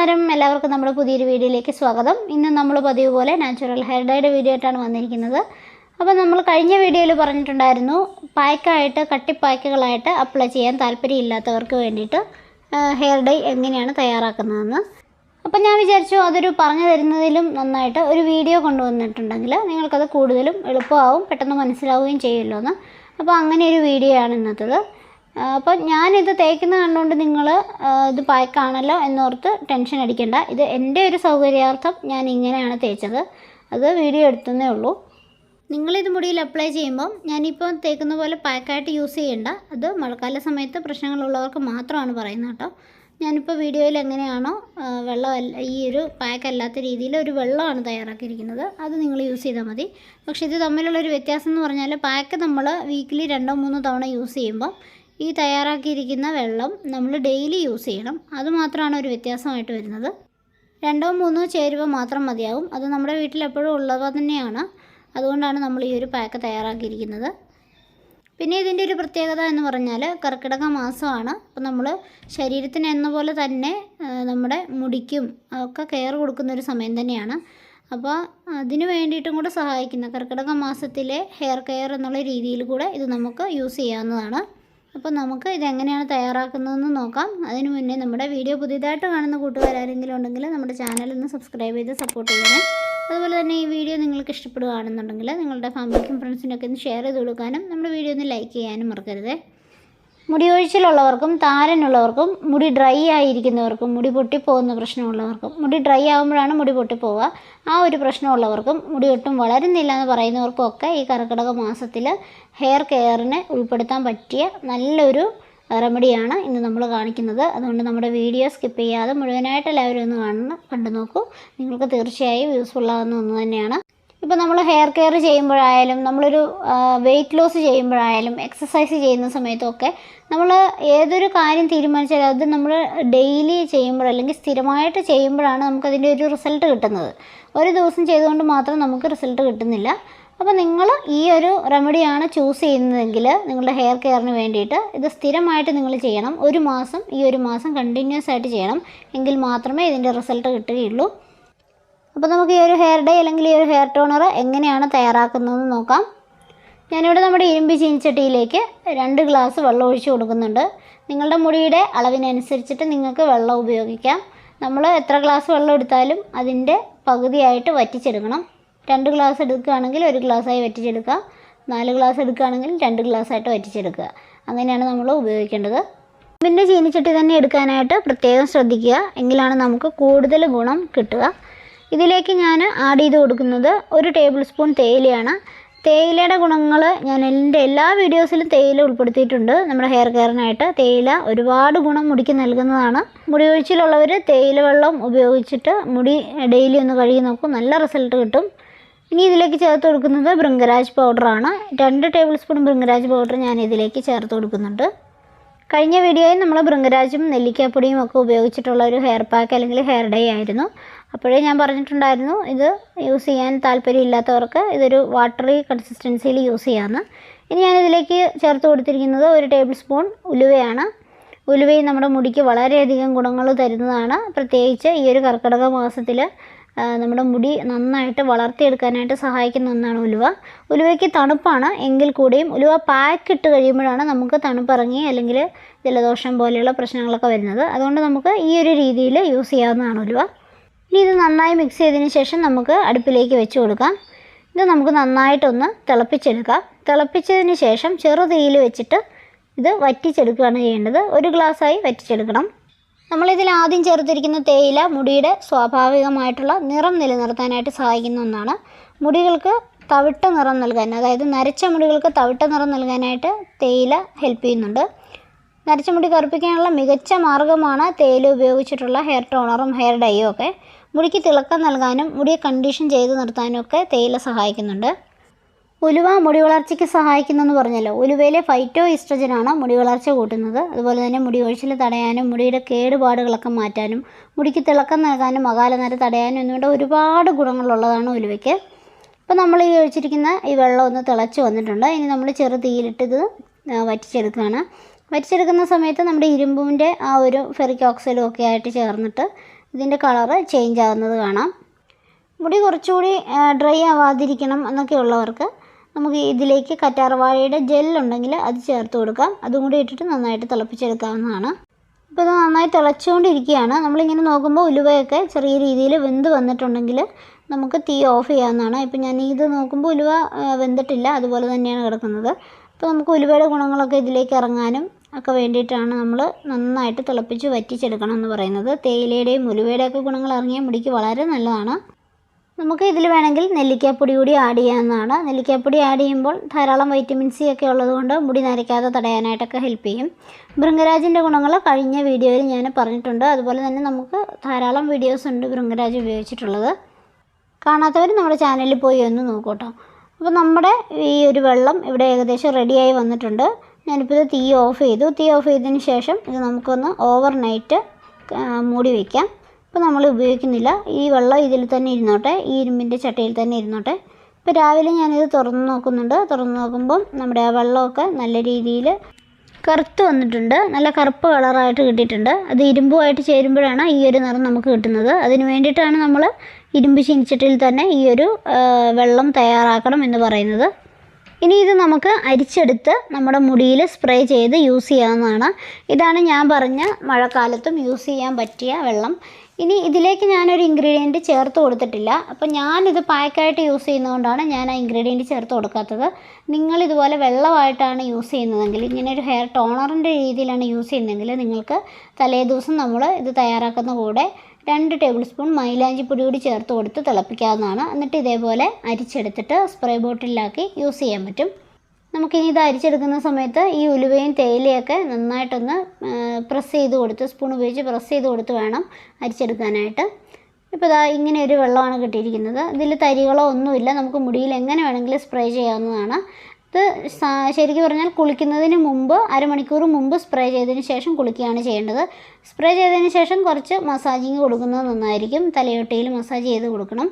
നമസ്കാരം, എല്ലാവർക്കും നമ്മുടെ പുതിയൊരു വീഡിയോയിലേക്ക് സ്വാഗതം. ഇന്ന് നമ്മൾ പതിവ് പോലെ നാച്ചുറൽ ഹെയർ ഡൈയുടെ വീഡിയോ ആയിട്ടാണ് വന്നിരിക്കുന്നത്. അപ്പോൾ നമ്മൾ കഴിഞ്ഞ വീഡിയോയിൽ പറഞ്ഞിട്ടുണ്ടായിരുന്നു പായ്ക്കായിട്ട് കട്ടിപ്പായ്ക്കുകളായിട്ട് അപ്ലൈ ചെയ്യാൻ താല്പര്യമില്ലാത്തവർക്ക് വേണ്ടിയിട്ട് ഹെയർ ഡൈ എങ്ങനെയാണ് തയ്യാറാക്കുന്നതെന്ന്. അപ്പോൾ ഞാൻ വിചാരിച്ചു അതൊരു പറഞ്ഞു തരുന്നതിലും നന്നായിട്ട് ഒരു വീഡിയോ കൊണ്ടുവന്നിട്ടുണ്ടെങ്കിൽ നിങ്ങൾക്കത് കൂടുതലും എളുപ്പമാവും, പെട്ടെന്ന് മനസ്സിലാവുകയും ചെയ്യുമല്ലോ എന്ന്. അപ്പോൾ അങ്ങനെ ഒരു വീഡിയോ ആണ് ഇന്നത്തേത്. അപ്പോൾ ഞാനിത് തേക്കുന്നത് കണ്ടുകൊണ്ട് നിങ്ങൾ ഇത് പായ്ക്കാണല്ലോ എന്നോർത്ത് ടെൻഷൻ അടിക്കേണ്ട. ഇത് എൻ്റെ ഒരു സൗകര്യാർത്ഥം ഞാൻ ഇങ്ങനെയാണ് തേച്ചത്. അത് വീഡിയോ എടുത്തതേ ഉള്ളൂ. നിങ്ങളിത് മുടിയിൽ അപ്ലൈ ചെയ്യുമ്പം ഞാനിപ്പോൾ തേക്കുന്ന പോലെ പായ്ക്കായിട്ട് യൂസ് ചെയ്യേണ്ട. അത് മഴക്കാല സമയത്ത് പ്രശ്നങ്ങളുള്ളവർക്ക് മാത്രമാണ് പറയുന്നത് കേട്ടോ. ഞാനിപ്പോൾ വീഡിയോയിൽ എങ്ങനെയാണോ ഈ ഒരു പാക്ക് അല്ലാത്ത രീതിയിൽ ഒരു വെള്ളമാണ് തയ്യാറാക്കിയിരിക്കുന്നത്, അത് നിങ്ങൾ യൂസ് ചെയ്താൽ മതി. പക്ഷേ ഇത് തമ്മിലുള്ളൊരു വ്യത്യാസം എന്ന് പറഞ്ഞാൽ പാക്ക് നമ്മൾ വീക്കിലി 2-3 തവണ യൂസ് ചെയ്യുമ്പം ഈ തയ്യാറാക്കിയിരിക്കുന്ന വെള്ളം നമ്മൾ ഡെയിലി യൂസ് ചെയ്യണം. അതുമാത്രമാണ് ഒരു വ്യത്യാസമായിട്ട് വരുന്നത്. 2-3 ചേരുവ മാത്രം മതിയാവും. അത് നമ്മുടെ വീട്ടിൽ എപ്പോഴും ഉള്ളവ തന്നെയാണ്. അതുകൊണ്ടാണ് നമ്മൾ ഈ ഒരു പാക്ക് തയ്യാറാക്കിയിരിക്കുന്നത്. പിന്നെ ഇതിൻ്റെ ഒരു പ്രത്യേകത എന്ന് പറഞ്ഞാൽ കർക്കിടക മാസമാണ്. അപ്പോൾ നമ്മൾ ശരീരത്തിന് എന്ന പോലെ തന്നെ നമ്മുടെ മുടിക്കും ഒക്കെ കെയർ കൊടുക്കുന്നൊരു സമയം തന്നെയാണ്. അപ്പോൾ അതിന് വേണ്ടിയിട്ടും കൂടെ സഹായിക്കുന്ന കർക്കിടക മാസത്തിലെ ഹെയർ കെയർ എന്നുള്ള രീതിയിൽ കൂടെ ഇത് നമുക്ക് യൂസ് ചെയ്യാവുന്നതാണ്. അപ്പോൾ നമുക്ക് ഇതെങ്ങനെയാണ് തയ്യാറാക്കുന്നതെന്ന് നോക്കാം. അതിന് മുന്നേ നമ്മുടെ വീഡിയോ പുതിയതായിട്ട് കാണുന്ന കൂട്ടുകാരെങ്കിലും ഉണ്ടെങ്കിൽ നമ്മുടെ ചാനൽ ഒന്ന് സബ്സ്ക്രൈബ് ചെയ്ത് സപ്പോർട്ട് ചെയ്യണേ. അതുപോലെ തന്നെ ഈ വീഡിയോ നിങ്ങൾക്ക് ഇഷ്ടപ്പെടുകയാണെന്നുണ്ടെങ്കിൽ നിങ്ങളുടെ ഫാമിലിക്കും ഫ്രണ്ട്സിനൊക്കെ ഒന്ന് ഷെയർ ചെയ്ത് കൊടുക്കാനും നമ്മുടെ വീഡിയോ ഒന്ന് ലൈക്ക് ചെയ്യാനും മറക്കരുത്. മുടി ഒഴിച്ചിലുള്ളവർക്കും താരനുള്ളവർക്കും മുടി ഡ്രൈ ആയിരിക്കുന്നവർക്കും മുടി പൊട്ടിപ്പോകുന്ന പ്രശ്നമുള്ളവർക്കും മുടി ഡ്രൈ ആകുമ്പോഴാണ് മുടി പൊട്ടിപ്പോവുക, ആ ഒരു പ്രശ്നമുള്ളവർക്കും മുടി ഒട്ടും വളരുന്നില്ല എന്ന് പറയുന്നവർക്കും ഒക്കെ ഈ കർക്കിടക മാസത്തിൽ ഹെയർ കെയറിനെ ഉൾപ്പെടുത്താൻ പറ്റിയ നല്ലൊരു റെമഡിയാണ് ഇന്ന് നമ്മൾ കാണിക്കുന്നത്. അതുകൊണ്ട് നമ്മുടെ വീഡിയോ സ്കിപ്പ് ചെയ്യാതെ മുഴുവനായിട്ട് എല്ലാവരും ഒന്ന് കണ്ടു നോക്കൂ. നിങ്ങൾക്ക് തീർച്ചയായും യൂസ്ഫുള്ളാകുന്ന ഒന്ന് തന്നെയാണ്. ഇപ്പോൾ നമ്മൾ ഹെയർ കെയർ ചെയ്യുമ്പോഴായാലും നമ്മളൊരു വെയിറ്റ് ലോസ് ചെയ്യുമ്പോഴായാലും എക്സസൈസ് ചെയ്യുന്ന സമയത്തൊക്കെ നമ്മൾ ഏതൊരു കാര്യം തീരുമാനിച്ചാൽ അത് നമ്മൾ ഡെയിലി ചെയ്യുമ്പോൾ അല്ലെങ്കിൽ സ്ഥിരമായിട്ട് ചെയ്യുമ്പോഴാണ് നമുക്കതിൻ്റെ ഒരു റിസൾട്ട് കിട്ടുന്നത്. ഒരു ദിവസം ചെയ്തുകൊണ്ട് മാത്രം നമുക്ക് റിസൾട്ട് കിട്ടുന്നില്ല. അപ്പോൾ നിങ്ങൾ ഈ ഒരു റെമഡിയാണ് ചൂസ് ചെയ്യുന്നതെങ്കിൽ നിങ്ങളുടെ ഹെയർ കെയറിന് വേണ്ടിയിട്ട് ഇത് സ്ഥിരമായിട്ട് നിങ്ങൾ ചെയ്യണം. ഈ ഒരു മാസം കണ്ടിന്യൂസ് ആയിട്ട് ചെയ്യണം. എങ്കിൽ മാത്രമേ ഇതിൻ്റെ റിസൾട്ട് കിട്ടുകയുള്ളൂ. അപ്പോൾ നമുക്ക് ഈ ഒരു ഹെയർ ഡൈ അല്ലെങ്കിൽ ഈ ഒരു ഹെയർ ടോണർ എങ്ങനെയാണ് തയ്യാറാക്കുന്നതെന്ന് നോക്കാം. ഞാനിവിടെ നമ്മുടെ ഇരുമ്പ് ചീനിച്ചട്ടിയിലേക്ക് 2 ഗ്ലാസ് വെള്ളം ഒഴിച്ച് കൊടുക്കുന്നുണ്ട്. നിങ്ങളുടെ മുടിയുടെ അളവിനനുസരിച്ചിട്ട് നിങ്ങൾക്ക് വെള്ളം ഉപയോഗിക്കാം. നമ്മൾ എത്ര ഗ്ലാസ് വെള്ളം എടുത്താലും അതിൻ്റെ പകുതിയായിട്ട് വറ്റിച്ചെടുക്കണം. 2 ഗ്ലാസ് എടുക്കുകയാണെങ്കിൽ 1 ഗ്ലാസ്സായി വറ്റിച്ചെടുക്കുക. 4 ഗ്ലാസ് എടുക്കുകയാണെങ്കിൽ 2 ഗ്ലാസ്സായിട്ട് വറ്റിച്ചെടുക്കുക. അങ്ങനെയാണ് നമ്മൾ ഉപയോഗിക്കേണ്ടത്. ഇരുമ്പിൻ്റെ ചീനിച്ചട്ടി തന്നെ എടുക്കാനായിട്ട് പ്രത്യേകം ശ്രദ്ധിക്കുക, എങ്കിലാണ് നമുക്ക് കൂടുതൽ ഗുണം കിട്ടുക. ഇതിലേക്ക് ഞാൻ ആഡ് ചെയ്ത് കൊടുക്കുന്നത് 1 ടേബിൾ സ്പൂൺ തേയിലയാണ്. തേയിലയുടെ ഗുണങ്ങൾ ഞാൻ എൻ്റെ എല്ലാ വീഡിയോസിലും തേയില ഉൾപ്പെടുത്തിയിട്ടുണ്ട്. നമ്മുടെ ഹെയർ കെയറിനായിട്ട് തേയില ഒരുപാട് ഗുണം മുടിക്ക് നൽകുന്നതാണ്. മുടി ഒഴിച്ചിലുള്ളവർ തേയില വെള്ളം ഉപയോഗിച്ചിട്ട് മുടി ഡെയിലി ഒന്ന് കഴുകി നോക്കും, നല്ല റിസൾട്ട് കിട്ടും. ഇനി ഇതിലേക്ക് ചേർത്ത് കൊടുക്കുന്നത് ഭൃംഗരാജ് പൗഡറാണ്. 2 ടേബിൾ സ്പൂൺ ഭൃംഗരാജ് പൗഡർ ഞാൻ ഇതിലേക്ക് ചേർത്ത് കൊടുക്കുന്നുണ്ട്. കഴിഞ്ഞ വീഡിയോയിൽ നമ്മൾ ഭൃംഗരാജും നെല്ലിക്കാപ്പൊടിയും ഒക്കെ ഉപയോഗിച്ചിട്ടുള്ള ഒരു ഹെയർ പാക്ക് അല്ലെങ്കിൽ ഹെയർ ഡൈ ആയിരുന്നു. അപ്പോഴേ ഞാൻ പറഞ്ഞിട്ടുണ്ടായിരുന്നു ഇത് യൂസ് ചെയ്യാൻ താല്പര്യമില്ലാത്തവർക്ക് ഇതൊരു വാട്ടറി കൺസിസ്റ്റൻസിയിൽ യൂസ് ചെയ്യാമെന്ന്. ഇനി ഞാനിതിലേക്ക് ചേർത്ത് കൊടുത്തിരിക്കുന്നത് 1 ടേബിൾ സ്പൂൺ ഉലുവയാണ്. ഉലുവയും നമ്മുടെ മുടിക്ക് വളരെയധികം ഗുണങ്ങൾ തരുന്നതാണ്. പ്രത്യേകിച്ച് ഈ ഒരു കർക്കിടക മാസത്തിൽ നമ്മുടെ മുടി നന്നായിട്ട് വളർത്തിയെടുക്കാനായിട്ട് സഹായിക്കുന്ന ഒന്നാണ് ഉലുവ. ഉലുവയ്ക്ക് തണുപ്പാണ്, എങ്കിൽ കൂടിയും ഉലുവ പാക്ക് ഇട്ട് കഴിയുമ്പോഴാണ് നമുക്ക് തണുപ്പിറങ്ങി അല്ലെങ്കിൽ ജലദോഷം പോലെയുള്ള പ്രശ്നങ്ങളൊക്കെ വരുന്നത്. അതുകൊണ്ട് നമുക്ക് ഈ ഒരു രീതിയിൽ യൂസ് ചെയ്യാവുന്നതാണ് ഉലുവ. ഇനി ഇത് നന്നായി മിക്സ് ചെയ്തതിന് ശേഷം നമുക്ക് അടുപ്പിലേക്ക് വെച്ച് കൊടുക്കാം. ഇത് നമുക്ക് നന്നായിട്ടൊന്ന് തിളപ്പിച്ചെടുക്കാം. തിളപ്പിച്ചതിന് ശേഷം ചെറു തീയിൽ വെച്ചിട്ട് ഇത് വറ്റിച്ചെടുക്കുകയാണ് ചെയ്യേണ്ടത്. 1 ഗ്ലാസ്സായി വറ്റിച്ചെടുക്കണം. നമ്മളിതിൽ ആദ്യം ചേർത്തിരിക്കുന്ന തേയില മുടിയുടെ സ്വാഭാവികമായിട്ടുള്ള നിറം നിലനിർത്താനായിട്ട് സഹായിക്കുന്ന ഒന്നാണ്. മുടികൾക്ക് തവിട്ട നിറം നൽകാൻ, അതായത് നരച്ച മുടികൾക്ക് തവിട്ട നിറം നൽകാനായിട്ട് തേയില ഹെൽപ്പ് ചെയ്യുന്നുണ്ട്. നരച്ച മുടി കറുപ്പിക്കാനുള്ള മികച്ച മാർഗ്ഗമാണ് തേയില ഉപയോഗിച്ചിട്ടുള്ള ഹെയർ ടോണറും ഹെയർ ഡൈയും ഒക്കെ. മുടിക്ക് തിളക്കം നൽകാനും മുടിയെ കണ്ടീഷൻ ചെയ്ത് നിർത്താനും ഒക്കെ തേയില സഹായിക്കുന്നുണ്ട്. ഉലുവ മുടി വളർച്ചയ്ക്ക് സഹായിക്കുന്നെന്ന് പറഞ്ഞല്ലോ. ഉലുവയിലെ ഫൈറ്റോ ഈസ്ട്രജനാണ് മുടി വളർച്ച കൂട്ടുന്നത്. അതുപോലെ തന്നെ മുടി ഒഴിച്ചിൽ തടയാനും മുടിയുടെ കേടുപാടുകളൊക്കെ മാറ്റാനും മുടിക്ക് തിളക്കം നൽകാനും അകാലനര തടയാനും എന്നിവിടെ ഒരുപാട് ഗുണങ്ങളുള്ളതാണ് ഉലുവയ്ക്ക്. ഇപ്പോൾ നമ്മൾ ഈ ഒഴിച്ചിരിക്കുന്ന ഈ വെള്ളം ഒന്ന് തിളച്ച് വന്നിട്ടുണ്ട്. ഇനി നമ്മൾ ചെറു തീയിലിട്ടിത് വറ്റിച്ചെടുക്കുകയാണ്. വറ്റിച്ചെടുക്കുന്ന സമയത്ത് നമ്മുടെ ഇരുമ്പിൻ്റെ ആ ഒരു ഫെറിക് ഓക്സൈഡും ഒക്കെ ആയിട്ട് ചേർന്നിട്ട് ഇതിൻ്റെ കളറ് ചേഞ്ച് ആകുന്നത് കാണാം. മുടി കുറച്ചുകൂടി ഡ്രൈ ആവാതിരിക്കണം എന്നൊക്കെ ഉള്ളവർക്ക് നമുക്ക് ഇതിലേക്ക് കറ്റാർവാഴയുടെ ജെല്ലുണ്ടെങ്കിൽ അത് ചേർത്ത് കൊടുക്കാം. അതും കൂടി ഇട്ടിട്ട് നന്നായിട്ട് തിളപ്പിച്ചെടുക്കാവുന്നതാണ്. ഇപ്പോൾ ഇത് നന്നായി തിളച്ചുകൊണ്ടിരിക്കുകയാണ്. നമ്മളിങ്ങനെ നോക്കുമ്പോൾ ഉലുവയൊക്കെ ചെറിയ രീതിയിൽ വെന്ത് വന്നിട്ടുണ്ടെങ്കിൽ നമുക്ക് തീ ഓഫ് ചെയ്യാവുന്നതാണ്. ഇപ്പം ഞാൻ ഇത് നോക്കുമ്പോൾ ഉലുവ വെന്തിട്ടില്ല, അതുപോലെ തന്നെയാണ് കിടക്കുന്നത്. അപ്പോൾ നമുക്ക് ഉലുവയുടെ ഗുണങ്ങളൊക്കെ ഇതിലേക്ക് ഇറങ്ങാനും ഒക്കെ വേണ്ടിയിട്ടാണ് നമ്മൾ നന്നായിട്ട് തിളപ്പിച്ച് വറ്റിച്ചെടുക്കണം എന്ന് പറയുന്നത്. തേയിലയുടെയും ഉലുവയുടെയൊക്കെ ഗുണങ്ങൾ ഇറങ്ങിയ മുടിക്ക് വളരെ നല്ലതാണ്. നമുക്ക് ഇതിൽ വേണമെങ്കിൽ നെല്ലിക്കാപ്പൊടി കൂടി ആഡ് ചെയ്യാവുന്നതാണ്. നെല്ലിക്കാപ്പൊടി ആഡ് ചെയ്യുമ്പോൾ ധാരാളം വൈറ്റമിൻ സി ഒക്കെ ഉള്ളതുകൊണ്ട് മുടി നരയ്ക്കാതെ തടയാനായിട്ടൊക്കെ ഹെൽപ്പ് ചെയ്യും. ഭൃംഗരാജിൻ്റെ ഗുണങ്ങൾ കഴിഞ്ഞ വീഡിയോയിൽ ഞാൻ പറഞ്ഞിട്ടുണ്ട്. അതുപോലെ തന്നെ നമുക്ക് ധാരാളം വീഡിയോസ് ഉണ്ട് ഭൃംഗരാജ് ഉപയോഗിച്ചിട്ടുള്ളത്. കാണാത്തവർ നമ്മുടെ ചാനലിൽ പോയി ഒന്ന് നോക്കൂട്ടോ. അപ്പോൾ നമ്മുടെ ഈ ഒരു വെള്ളം ഇവിടെ ഏകദേശം റെഡിയായി വന്നിട്ടുണ്ട്. ഞാനിപ്പോൾ ഇത് തീ ഓഫ് ചെയ്തു. തീ ഓഫ് ചെയ്തതിന് ശേഷം ഇത് നമുക്കൊന്ന് ഓവർനൈറ്റ് മൂടി വയ്ക്കാം. ഇപ്പോൾ നമ്മൾ ഉപയോഗിക്കുന്നില്ല. ഈ വെള്ളം ഇതിൽ തന്നെ ഇരുന്നോട്ടെ, ഈ ഇരുമ്പിൻ്റെ ചട്ടിയിൽ തന്നെ ഇരുന്നോട്ടെ. ഇപ്പോൾ രാവിലെ ഞാനിത് തുറന്ന് നോക്കുന്നുണ്ട്. തുറന്ന് നോക്കുമ്പം നമ്മുടെ ആ വെള്ളമൊക്കെ നല്ല രീതിയിൽ കറുത്ത് വന്നിട്ടുണ്ട്. നല്ല കറുപ്പ് കളറായിട്ട് കിട്ടിയിട്ടുണ്ട്. അത് ഇരുമ്പുമായിട്ട് ചേരുമ്പോഴാണ് ഈ ഒരു നിറം നമുക്ക് കിട്ടുന്നത്. അതിന് വേണ്ടിയിട്ടാണ് നമ്മൾ ഇരുമ്പ് ചീനിച്ചട്ടിയിൽ തന്നെ ഈ ഒരു വെള്ളം തയ്യാറാക്കണം എന്ന് പറയുന്നത്. ഇനി ഇത് നമുക്ക് അരിച്ചെടുത്ത് നമ്മുടെ മുടിയിൽ സ്പ്രേ ചെയ്ത് യൂസ് ചെയ്യാവുന്നതാണ്. ഇതാണ് ഞാൻ പറഞ്ഞ മഴക്കാലത്തും യൂസ് ചെയ്യാൻ പറ്റിയ വെള്ളം. ഇനി ഇതിലേക്ക് ഞാനൊരു ഇൻഗ്രീഡിയൻറ്റ് ചേർത്ത് കൊടുത്തിട്ടില്ല. അപ്പോൾ ഞാനിത് പാക്കായിട്ട് യൂസ് ചെയ്യുന്നതുകൊണ്ടാണ് ഞാൻ ആ ഇൻഗ്രീഡിയൻറ്റ് ചേർത്ത് കൊടുക്കാത്തത്. നിങ്ങളിതുപോലെ വെള്ളമായിട്ടാണ് യൂസ് ചെയ്യുന്നതെങ്കിൽ, ഇങ്ങനെ ഒരു ഹെയർ ടോണറിൻ്റെ രീതിയിലാണ് യൂസ് ചെയ്യുന്നതെങ്കിൽ നിങ്ങൾക്ക് തലേ ദിവസം നമ്മൾ ഇത് തയ്യാറാക്കുന്ന കൂടെ 2 ടേബിൾ സ്പൂൺ മൈലാഞ്ചിപ്പൊടി കൂടി ചേർത്ത് കൊടുത്ത് തിളപ്പിക്കാവുന്നതാണ്. എന്നിട്ട് ഇതേപോലെ അരിച്ചെടുത്തിട്ട് സ്പ്രേ ബോട്ടിലാക്കി യൂസ് ചെയ്യാൻ പറ്റും. നമുക്കിനി ഇത് അരിച്ചെടുക്കുന്ന സമയത്ത് ഈ ഉലുവയും തേയിലയൊക്കെ നന്നായിട്ടൊന്ന് പ്രസ് ചെയ്ത് കൊടുത്ത്, സ്പൂൺ ഉപയോഗിച്ച് പ്രസ് ചെയ്ത് കൊടുത്ത് വേണം അരിച്ചെടുക്കാനായിട്ട്. ഇപ്പോൾ ഇതാ ഇങ്ങനെ ഒരു വെള്ളമാണ് കിട്ടിയിരിക്കുന്നത്. ഇതിൽ തരികളോ ഒന്നുമില്ല. നമുക്ക് മുടിയിൽ എങ്ങനെ വേണമെങ്കിലും സ്പ്രേ ചെയ്യാവുന്നതാണ്. ഇത് ശരിക്കും പറഞ്ഞാൽ കുളിക്കുന്നതിന് മുമ്പ് അരമണിക്കൂർ മുമ്പ് സ്പ്രേ ചെയ്തതിന് ശേഷം കുളിക്കുകയാണ് ചെയ്യേണ്ടത്. സ്പ്രേ ചെയ്തതിന് ശേഷം കുറച്ച് മസാജിങ് കൊടുക്കുന്നത് നന്നായിരിക്കും. തലയൊട്ടിയിൽ മസാജ് ചെയ്ത് കൊടുക്കണം.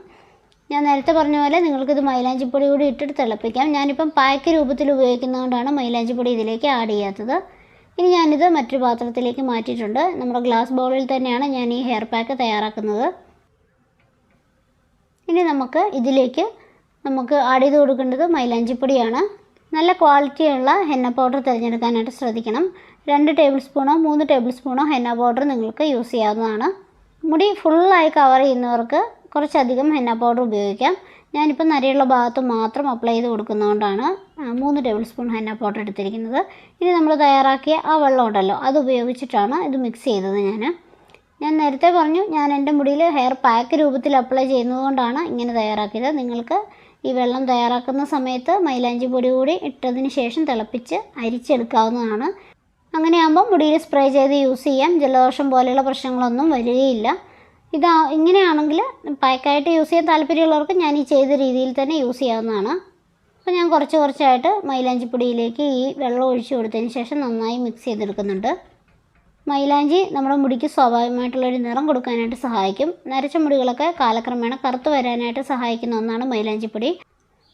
ഞാൻ നേരത്തെ പറഞ്ഞ പോലെ നിങ്ങൾക്കിത് മൈലാഞ്ചിപ്പൊടി കൂടി ഇട്ടിട്ട് തിളപ്പിക്കാം. ഞാനിപ്പം പാക്ക് രൂപത്തിൽ ഉപയോഗിക്കുന്നതുകൊണ്ടാണ് മൈലാഞ്ചിപ്പൊടി ഇതിലേക്ക് ആഡ് ചെയ്യാത്തത്. ഇനി ഞാനിത് മറ്റൊരു പാത്രത്തിലേക്ക് മാറ്റിയിട്ടുണ്ട്. നമ്മുടെ ഗ്ലാസ് ബൗളിൽ തന്നെയാണ് ഞാൻ ഈ ഹെയർ പാക്ക് തയ്യാറാക്കുന്നത്. ഇനി ഇതിലേക്ക് നമുക്ക് ആഡ് ചെയ്ത് കൊടുക്കേണ്ടത് മൈലാഞ്ചിപ്പൊടിയാണ്. നല്ല ക്വാളിറ്റിയുള്ള ഹെന്ന പൗഡർ തിരഞ്ഞെടുക്കാനായിട്ട് ശ്രദ്ധിക്കണം. 2 ടേബിൾ സ്പൂണോ 3 ടേബിൾ സ്പൂണോ ഹെന്ന പൗഡർ നിങ്ങൾക്ക് യൂസ് ചെയ്യാവുന്നതാണ്. മുടി ഫുള്ളായി കവർ ചെയ്യുന്നവർക്ക് കുറച്ചധികം ഹെന്ന പൗഡർ ഉപയോഗിക്കാം. ഞാനിപ്പോൾ നരയുള്ള ഭാഗത്ത് മാത്രം അപ്ലൈ ചെയ്ത് കൊടുക്കുന്നതുകൊണ്ടാണ് 3 ടേബിൾ സ്പൂൺ ഹെന്ന പൗഡർ എടുത്തിരിക്കുന്നത്. ഇനി നമ്മൾ തയ്യാറാക്കിയ ആ വെള്ളം ഉണ്ടല്ലോ, അത് ഉപയോഗിച്ചിട്ടാണ് ഇത് മിക്സ് ചെയ്തത്. ഞാൻ നേരത്തെ പറഞ്ഞു, ഞാൻ എൻ്റെ മുടിയിൽ ഹെയർ പാക്ക് രൂപത്തിൽ അപ്ലൈ ചെയ്യുന്നതുകൊണ്ടാണ് ഇങ്ങനെ തയ്യാറാക്കിയത്. നിങ്ങൾക്ക് ഈ വെള്ളം തയ്യാറാക്കുന്ന സമയത്ത് മൈലാഞ്ചി പൊടി കൂടി ഇട്ടതിന് ശേഷം തിളപ്പിച്ച് അരിച്ചെടുക്കാവുന്നതാണ്. അങ്ങനെയാകുമ്പോൾ മുടിയിൽ സ്പ്രേ ചെയ്ത് യൂസ് ചെയ്യാം. ജലദോഷം പോലെയുള്ള പ്രശ്നങ്ങളൊന്നും വരികയില്ല. ഇങ്ങനെയാണെങ്കിൽ പാക്കായിട്ട് യൂസ് ചെയ്യാൻ താല്പര്യമുള്ളവർക്ക് ഞാൻ ഈ ചെയ്ത രീതിയിൽ തന്നെ യൂസ് ചെയ്യാവുന്നതാണ്. അപ്പോൾ ഞാൻ കുറച്ചായിട്ട് മൈലാഞ്ചിപ്പൊടിയിലേക്ക് ഈ വെള്ളം ഒഴിച്ച് കൊടുത്തതിന് ശേഷം നന്നായി മിക്സ് ചെയ്തെടുക്കുന്നുണ്ട്. മൈലാഞ്ചി നമ്മുടെ മുടിക്ക് സ്വാഭാവികമായിട്ടുള്ളൊരു നിറം കൊടുക്കാനായിട്ട് സഹായിക്കും. നരച്ച മുടികളൊക്കെ കാലക്രമേണ കറുത്ത് വരാനായിട്ട് സഹായിക്കുന്ന ഒന്നാണ് മൈലാഞ്ചിപ്പൊടി.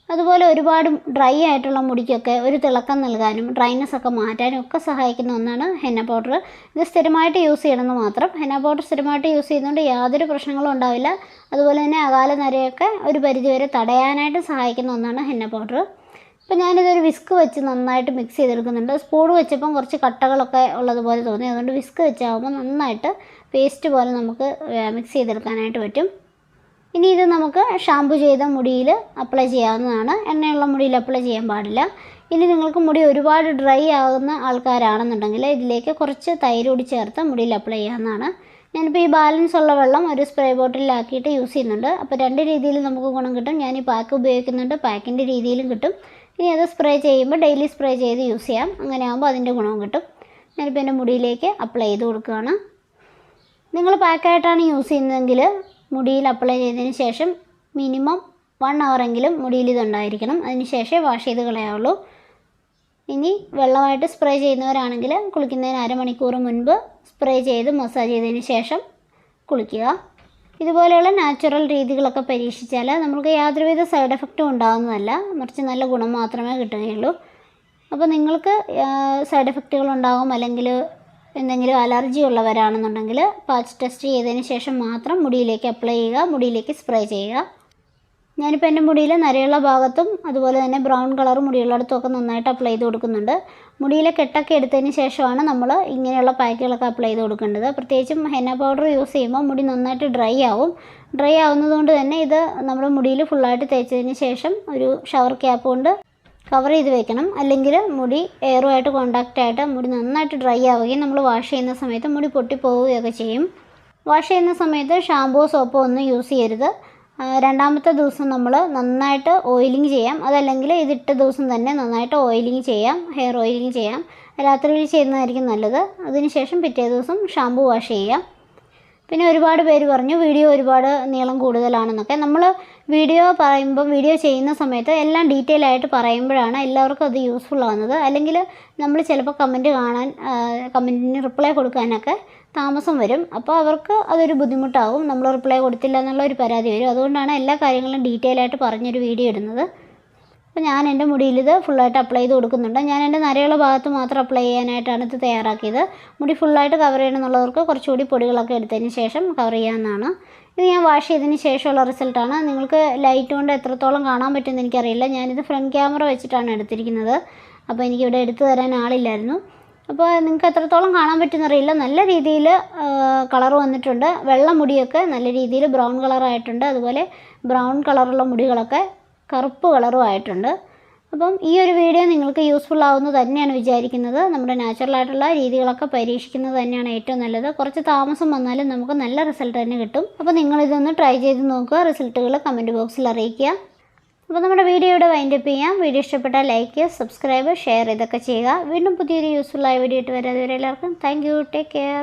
അതുപോലെ ഒരുപാട് ഡ്രൈ ആയിട്ടുള്ള മുടിക്കൊക്കെ ഒരു തിളക്കം നൽകാനും ഡ്രൈനെസ് ഒക്കെ മാറ്റാനും ഒക്കെ സഹായിക്കുന്ന ഒന്നാണ് ഹെന്ന പൗഡർ. ഇത് സ്ഥിരമായിട്ട് യൂസ് ചെയ്യണമെന്ന് മാത്രം. ഹെന്ന പൗഡർ സ്ഥിരമായിട്ട് യൂസ് ചെയ്യുന്നതുകൊണ്ട് യാതൊരു പ്രശ്നങ്ങളും ഉണ്ടാവില്ല. അതുപോലെ തന്നെ അകാല നരയൊക്കെ ഒരു പരിധിവരെ തടയാനായിട്ട് സഹായിക്കുന്ന ഒന്നാണ് ഹെന്ന പൗഡർ. അപ്പോൾ ഞാനിതൊരു വിസ്ക് വെച്ച് നന്നായിട്ട് മിക്സ് ചെയ്തെടുക്കുന്നുണ്ട്. സ്പൂൺ വെച്ചപ്പം കുറച്ച് കട്ടകളൊക്കെ ഉള്ളതുപോലെ തോന്നി. അതുകൊണ്ട് വിസ്ക് വെച്ചാകുമ്പോൾ നന്നായിട്ട് പേസ്റ്റ് പോലെ നമുക്ക് മിക്സ് ചെയ്തെടുക്കാനായിട്ട് പറ്റും. ഇനി ഇത് നമുക്ക് ഷാമ്പു ചെയ്ത മുടിയിൽ അപ്ലൈ ചെയ്യാവുന്നതാണ്. എണ്ണയുള്ള മുടിയിൽ അപ്ലൈ ചെയ്യാൻ പാടില്ല. ഇനി നിങ്ങൾക്ക് മുടി ഒരുപാട് ഡ്രൈ ആകുന്ന ആൾക്കാരാണെന്നുണ്ടെങ്കിൽ ഇതിലേക്ക് കുറച്ച് തൈര് കൂടി ചേർത്ത് മുടിയിൽ അപ്ലൈ ചെയ്യാവുന്നതാണ്. ഞാനിപ്പോൾ ഈ ബാലൻസ് ഉള്ള വെള്ളം ഒരു സ്പ്രേ ബോട്ടിലാക്കിയിട്ട് യൂസ് ചെയ്യുന്നുണ്ട്. അപ്പോൾ 2 രീതിയിൽ നമുക്ക് ഗുണം കിട്ടും. ഞാൻ ഈ പാക്ക് ഉപയോഗിക്കുന്നുണ്ട്, പാക്കിൻ്റെ രീതിയിലും കിട്ടും. ഇനി അത് സ്പ്രേ ചെയ്യുമ്പോൾ ഡെയിലി സ്പ്രേ ചെയ്ത് യൂസ് ചെയ്യാം. അങ്ങനെ ആകുമ്പോൾ അതിൻ്റെ ഗുണവും കിട്ടും. ഞാനിപ്പോൾ എൻ്റെ മുടിയിലേക്ക് അപ്ലൈ ചെയ്ത് കൊടുക്കുകയാണ്. നിങ്ങൾ പാക്കായിട്ടാണ് യൂസ് ചെയ്യുന്നതെങ്കിൽ മുടിയിൽ അപ്ലൈ ചെയ്തതിന് ശേഷം മിനിമം 1 ഹവറെങ്കിലും മുടിയിൽ ഇതുണ്ടായിരിക്കണം. അതിന് ശേഷമേ വാഷ് ചെയ്ത് കളയാവുള്ളൂ. ഇനി വെള്ളമായിട്ട് സ്പ്രേ ചെയ്യുന്നവരാണെങ്കിൽ കുളിക്കുന്നതിന് അരമണിക്കൂർ മുൻപ് സ്പ്രേ ചെയ്ത് മസാജ് ചെയ്തതിന് ശേഷം കുളിക്കുക. ഇതുപോലെയുള്ള നാച്ചുറൽ രീതികളൊക്കെ പരീക്ഷിച്ചാൽ നമുക്ക് യാതൊരുവിധ സൈഡ് എഫക്റ്റും ഉണ്ടാകുന്നതല്ല, മറിച്ച് നല്ല ഗുണം മാത്രമേ കിട്ടുകയുള്ളൂ. അപ്പോൾ നിങ്ങൾക്ക് സൈഡ് എഫക്റ്റുകൾ ഉണ്ടാകും, അല്ലെങ്കിൽ എന്തെങ്കിലും അലർജി ഉള്ളവരാണെന്നുണ്ടെങ്കിൽ പാച്ച് ടെസ്റ്റ് ചെയ്തതിന് ശേഷം മാത്രം മുടിയിലേക്ക് അപ്ലൈ ചെയ്യുക, മുടിയിലേക്ക് സ്പ്രേ ചെയ്യുക. ഞാനിപ്പോൾ എൻ്റെ മുടിയിൽ നരയുള്ള ഭാഗത്തും അതുപോലെ തന്നെ ബ്രൗൺ കളർ മുടിയുള്ളിടത്തുമൊക്കെ നന്നായിട്ട് അപ്ലൈ ചെയ്ത് കൊടുക്കുന്നുണ്ട്. മുടിയിലെ കെട്ടൊക്കെ എടുത്തതിന് ശേഷമാണ് നമ്മൾ ഇങ്ങനെയുള്ള പാക്കുകളൊക്കെ അപ്ലൈ ചെയ്ത് കൊടുക്കേണ്ടത്. പ്രത്യേകിച്ചും ഹെന്ന പൗഡർ യൂസ് ചെയ്യുമ്പോൾ മുടി നന്നായിട്ട് ഡ്രൈ ആവും. ഡ്രൈ ആവുന്നതുകൊണ്ട് തന്നെ ഇത് നമ്മൾ മുടിയിൽ ഫുള്ളായിട്ട് തേച്ചതിന് ശേഷം ഒരു ഷവർ ക്യാപ്പ് കൊണ്ട് കവർ ചെയ്ത് വെക്കണം. അല്ലെങ്കിൽ മുടി എയറുമായിട്ട് കോണ്ടാക്റ്റ് ആയിട്ട് മുടി നന്നായിട്ട് ഡ്രൈ ആവുകയും നമ്മൾ വാഷ് ചെയ്യുന്ന സമയത്ത് മുടി പൊട്ടിപ്പോവുകയൊക്കെ ചെയ്യും. വാഷ് ചെയ്യുന്ന സമയത്ത് ഷാമ്പോ സോപ്പോ ഒന്നും യൂസ് ചെയ്യരുത്. രണ്ടാമത്തെ ദിവസം നമ്മൾ നന്നായിട്ട് ഓയിലിംഗ് ചെയ്യാം. അതല്ലെങ്കിൽ ഇതിട്ട ദിവസം തന്നെ നന്നായിട്ട് ഓയിലിംഗ് ചെയ്യാം, ഹെയർ ഓയിലിംഗ് ചെയ്യാം. രാത്രിയിൽ ചെയ്യുന്നതായിരിക്കും നല്ലത്. അതിനുശേഷം പിറ്റേ ദിവസം ഷാമ്പു വാഷ് ചെയ്യാം. പിന്നെ ഒരുപാട് പേര് പറഞ്ഞു വീഡിയോ ഒരുപാട് നീളം കൂടുതലാണെന്നൊക്കെ. നമ്മൾ വീഡിയോ ചെയ്യുന്ന സമയത്ത് എല്ലാം ഡീറ്റെയിൽ ആയിട്ട് പറയുമ്പോഴാണ് എല്ലാവർക്കും അത് യൂസ്ഫുൾ ആവുന്നത്. അല്ലെങ്കിൽ നമ്മൾ ചിലപ്പോൾ കമൻറ്റിന് റിപ്ലൈ കൊടുക്കാനൊക്കെ താമസം വരും. അപ്പോൾ അവർക്ക് അതൊരു ബുദ്ധിമുട്ടാവും. നമ്മൾ റിപ്ലൈ കൊടുത്തില്ല എന്നുള്ളൊരു പരാതി വരും. അതുകൊണ്ടാണ് എല്ലാ കാര്യങ്ങളും ഡീറ്റെയിൽ ആയിട്ട് പറഞ്ഞൊരു വീഡിയോ ഇടുന്നത്. അപ്പോൾ ഞാൻ എൻ്റെ മുടിയിൽ ഇത് ഫുള്ളായിട്ട് അപ്ലൈ ചെയ്ത് കൊടുക്കുന്നുണ്ട്. ഞാൻ എൻ്റെ നരയുള്ള ഭാഗത്ത് മാത്രം അപ്ലൈ ചെയ്യാനായിട്ടാണ് ഇത് തയ്യാറാക്കിയത്. മുടി ഫുള്ളായിട്ട് കവർ ചെയ്യണമെന്നുള്ളവർക്ക് കുറച്ചുകൂടി പൊടികളൊക്കെ എടുത്തതിന് ശേഷം കവർ ചെയ്യാവുന്നതാണ്. ഇത് ഞാൻ വാഷ് ചെയ്തതിന് ശേഷമുള്ള റിസൾട്ടാണ്. നിങ്ങൾക്ക് ലൈറ്റ് കൊണ്ട് എത്രത്തോളം കാണാൻ പറ്റുമെന്ന് എനിക്കറിയില്ല. ഞാനിത് ഫ്രണ്ട് ക്യാമറ വെച്ചിട്ടാണ് എടുത്തിരിക്കുന്നത്. അപ്പോൾ എനിക്കിവിടെ എടുത്തു തരാൻ ആളില്ലായിരുന്നു. അപ്പോൾ നിങ്ങൾക്ക് എത്രത്തോളം കാണാൻ പറ്റുമെന്നറിയില്ല. നല്ല രീതിയിൽ കളർ വന്നിട്ടുണ്ട്. വെള്ള മുടിയൊക്കെ നല്ല രീതിയിൽ ബ്രൗൺ കളറായിട്ടുണ്ട്. അതുപോലെ ബ്രൗൺ കളറുള്ള മുടികളൊക്കെ കറുപ്പ് കളറും ആയിട്ടുണ്ട്. അപ്പം ഈ ഒരു വീഡിയോ നിങ്ങൾക്ക് യൂസ്ഫുൾ ആവുമെന്ന് തന്നെയാണ് വിചാരിക്കുന്നത്. നമ്മുടെ നാച്ചുറലായിട്ടുള്ള രീതികളൊക്കെ പരീക്ഷിക്കുന്നത് തന്നെയാണ് ഏറ്റവും നല്ലത്. കുറച്ച് താമസം വന്നാലും നമുക്ക് നല്ല റിസൾട്ട് തന്നെ കിട്ടും. അപ്പോൾ നിങ്ങളിതൊന്ന് ട്രൈ ചെയ്ത് നോക്കുക. റിസൾട്ടുകൾ കമൻറ്റ് ബോക്സിൽ അറിയിക്കുക. അപ്പോൾ നമ്മുടെ വീഡിയോയുടെ വൈൻഡപ്പ് ചെയ്യാം. വീഡിയോ ഇഷ്ടപ്പെട്ടാൽ ലൈക്ക് ചെയ്യുക, സബ്സ്ക്രൈബ്, ഷെയർ ഇതൊക്കെ ചെയ്യുക. വീണ്ടും പുതിയൊരു യൂസ്ഫുൾ ആയ വീഡിയോ ആയിട്ട് വരാം. അതുവരെ എല്ലാവർക്കും താങ്ക് യു. Take care.